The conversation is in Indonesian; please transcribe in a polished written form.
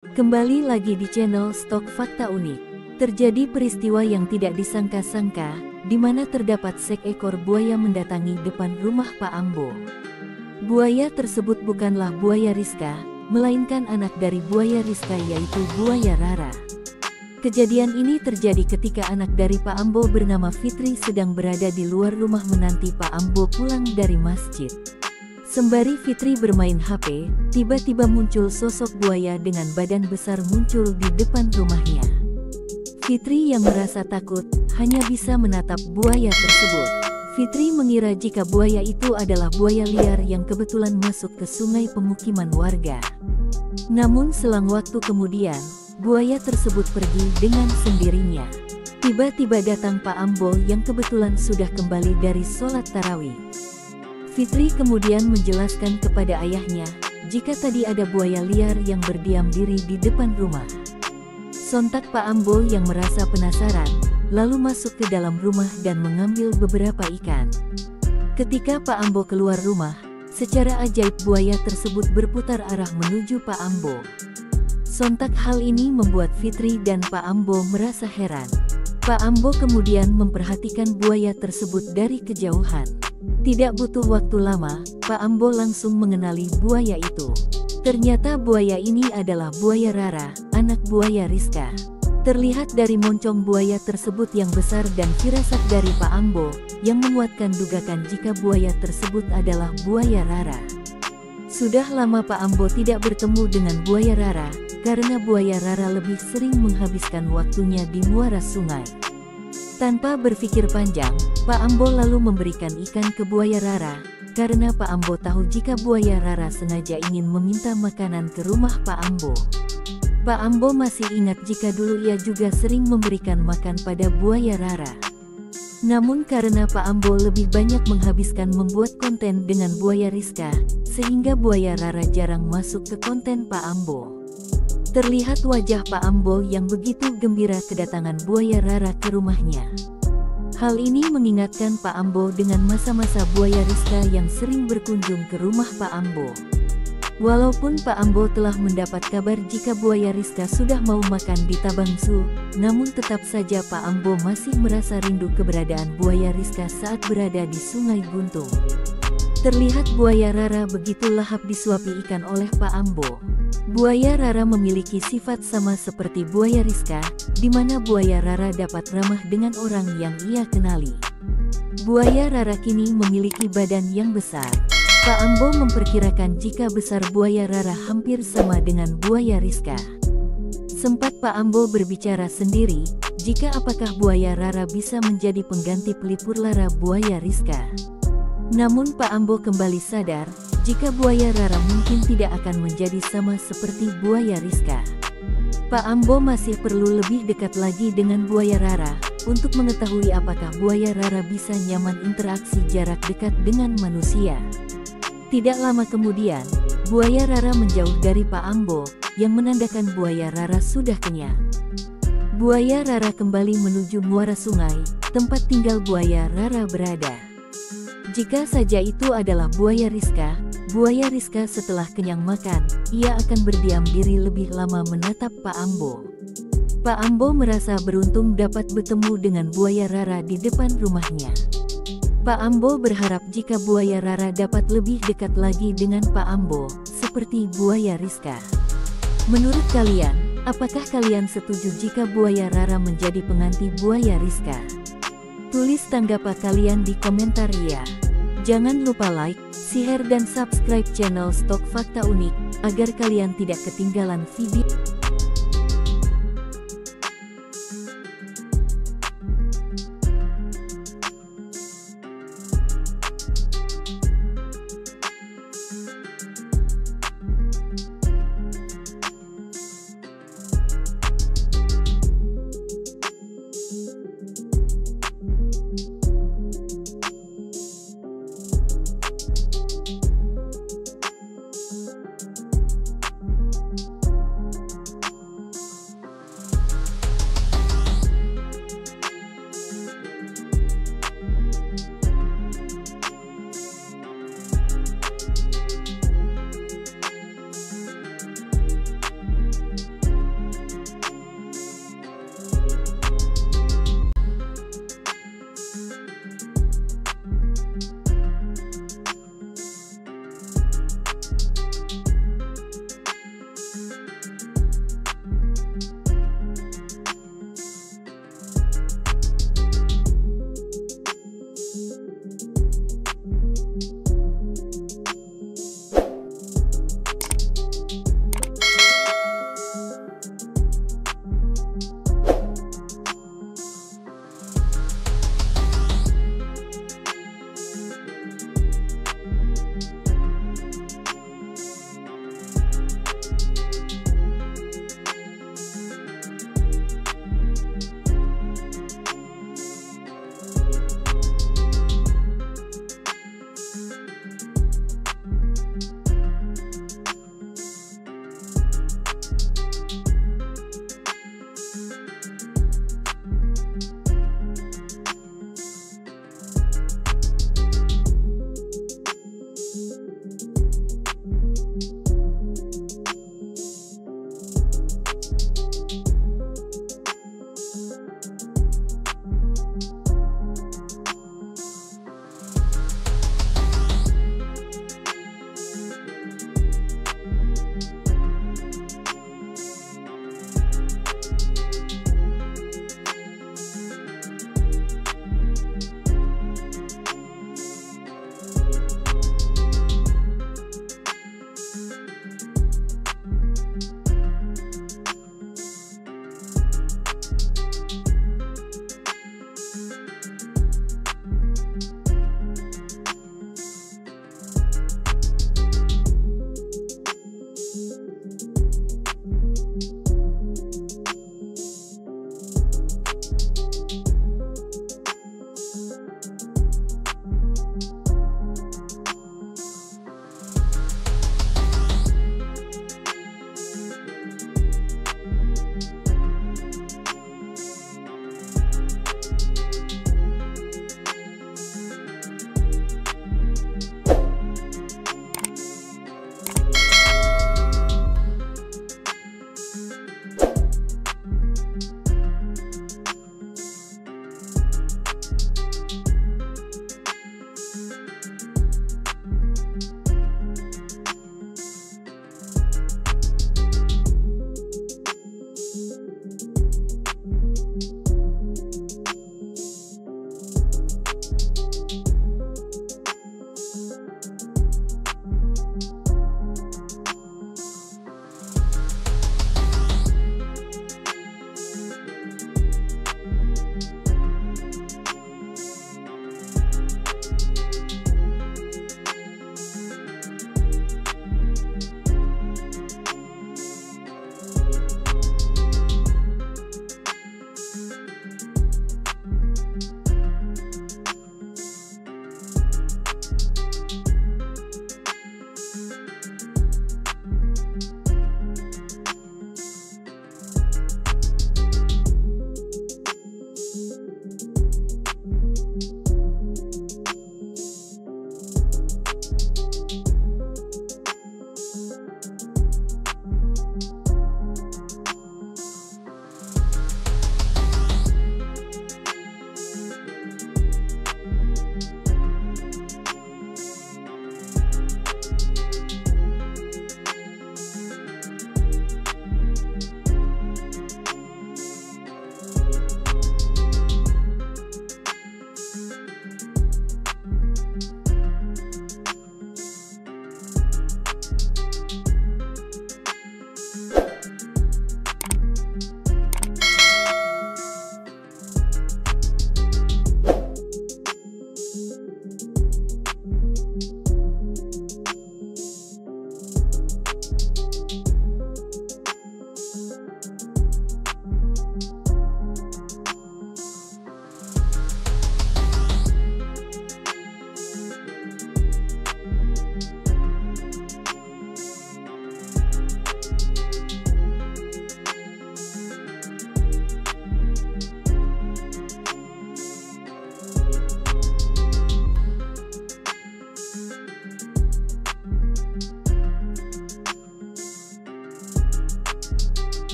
Kembali lagi di channel Stok Fakta Unik. Terjadi peristiwa yang tidak disangka-sangka, di mana terdapat seekor buaya mendatangi depan rumah Pak Ambo. Buaya tersebut bukanlah buaya Rizka, melainkan anak dari buaya Rizka yaitu buaya Rara. Kejadian ini terjadi ketika anak dari Pak Ambo bernama Fitri sedang berada di luar rumah menanti Pak Ambo pulang dari masjid. Sembari Fitri bermain HP, tiba-tiba muncul sosok buaya dengan badan besar muncul di depan rumahnya. Fitri yang merasa takut, hanya bisa menatap buaya tersebut. Fitri mengira jika buaya itu adalah buaya liar yang kebetulan masuk ke sungai pemukiman warga. Namun selang waktu kemudian, buaya tersebut pergi dengan sendirinya. Tiba-tiba datang Pak Ambo yang kebetulan sudah kembali dari sholat tarawih. Fitri kemudian menjelaskan kepada ayahnya, jika tadi ada buaya liar yang berdiam diri di depan rumah. Sontak Pak Ambo yang merasa penasaran, lalu masuk ke dalam rumah dan mengambil beberapa ikan. Ketika Pak Ambo keluar rumah, secara ajaib buaya tersebut berputar arah menuju Pak Ambo. Sontak hal ini membuat Fitri dan Pak Ambo merasa heran. Pak Ambo kemudian memperhatikan buaya tersebut dari kejauhan. Tidak butuh waktu lama, Pak Ambo langsung mengenali buaya itu. Ternyata buaya ini adalah buaya Rara, anak buaya Rizka. Terlihat dari moncong buaya tersebut yang besar dan firasat dari Pak Ambo, yang menguatkan dugakan jika buaya tersebut adalah buaya Rara. Sudah lama Pak Ambo tidak bertemu dengan buaya Rara, karena buaya Rara lebih sering menghabiskan waktunya di muara sungai. Tanpa berpikir panjang, Pak Ambo lalu memberikan ikan ke buaya Rara, karena Pak Ambo tahu jika buaya Rara sengaja ingin meminta makanan ke rumah Pak Ambo. Pak Ambo masih ingat jika dulu ia juga sering memberikan makan pada buaya Rara. Namun karena Pak Ambo lebih banyak menghabiskan membuat konten dengan buaya Rizka, sehingga buaya Rara jarang masuk ke konten Pak Ambo. Terlihat wajah Pak Ambo yang begitu gembira kedatangan buaya Rara ke rumahnya. Hal ini mengingatkan Pak Ambo dengan masa-masa buaya Rizka yang sering berkunjung ke rumah Pak Ambo. Walaupun Pak Ambo telah mendapat kabar jika buaya Rizka sudah mau makan di Tabangsu, namun tetap saja Pak Ambo masih merasa rindu keberadaan buaya Rizka saat berada di Sungai Guntung. Terlihat buaya Rara begitu lahap disuapi ikan oleh Pak Ambo. Buaya Rara memiliki sifat sama seperti buaya Rizka, di mana buaya Rara dapat ramah dengan orang yang ia kenali. Buaya Rara kini memiliki badan yang besar. Pak Ambo memperkirakan jika besar buaya Rara hampir sama dengan buaya Rizka. Sempat Pak Ambo berbicara sendiri, jika apakah buaya Rara bisa menjadi pengganti pelipur lara buaya Rizka. Namun Pak Ambo kembali sadar, jika buaya Rara mungkin tidak akan menjadi sama seperti buaya Rizka. Pak Ambo masih perlu lebih dekat lagi dengan buaya Rara, untuk mengetahui apakah buaya Rara bisa nyaman interaksi jarak dekat dengan manusia. Tidak lama kemudian, buaya Rara menjauh dari Pak Ambo, yang menandakan buaya Rara sudah kenyang. Buaya Rara kembali menuju muara sungai, tempat tinggal buaya Rara berada. Jika saja itu adalah buaya Rizka setelah kenyang makan, ia akan berdiam diri lebih lama menatap Pak Ambo. Pak Ambo merasa beruntung dapat bertemu dengan buaya Rara di depan rumahnya. Pak Ambo berharap jika buaya Rara dapat lebih dekat lagi dengan Pak Ambo, seperti buaya Rizka. Menurut kalian, apakah kalian setuju jika buaya Rara menjadi pengganti buaya Rizka? Tulis tanggapan kalian di komentar ya. Jangan lupa like, share dan subscribe channel Stok Fakta Unik, agar kalian tidak ketinggalan video.